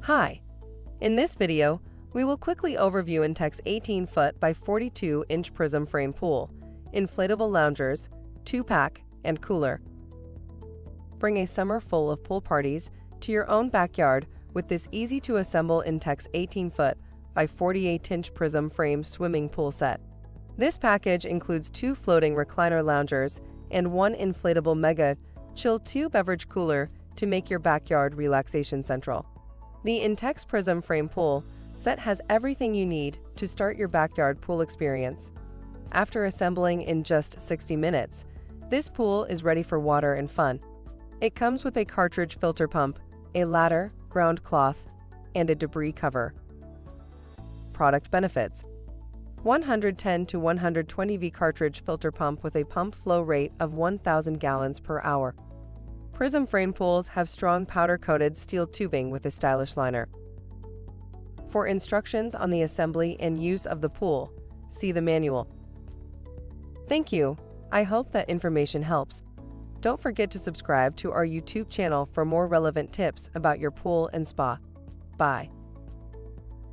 Hi! In this video, we will quickly overview Intex 18-foot by 42-inch Prism Frame Pool, Inflatable Loungers, 2-pack, and cooler. Bring a summer full of pool parties to your own backyard with this easy-to-assemble Intex 18-foot by 48-inch Prism Frame swimming pool set. This package includes 2 Floating Recliner Loungers and 1 inflatable Mega Chill 2 Beverage cooler to make your backyard relaxation central. The Intex Prism Frame Pool set has everything you need to start your backyard pool experience. After assembling in just 60 minutes, this pool is ready for water and fun. It comes with a cartridge filter pump, a ladder, ground cloth, and a debris cover. Product benefits: 110 to 120 V cartridge filter pump with a pump flow rate of 1,000 gallons per hour. Prism Frame Pools have strong powder-coated steel tubing with a stylish liner. For instructions on the assembly and use of the pool, see the manual. Thank you. I hope that information helps. Don't forget to subscribe to our YouTube channel for more relevant tips about your pool and spa. Bye.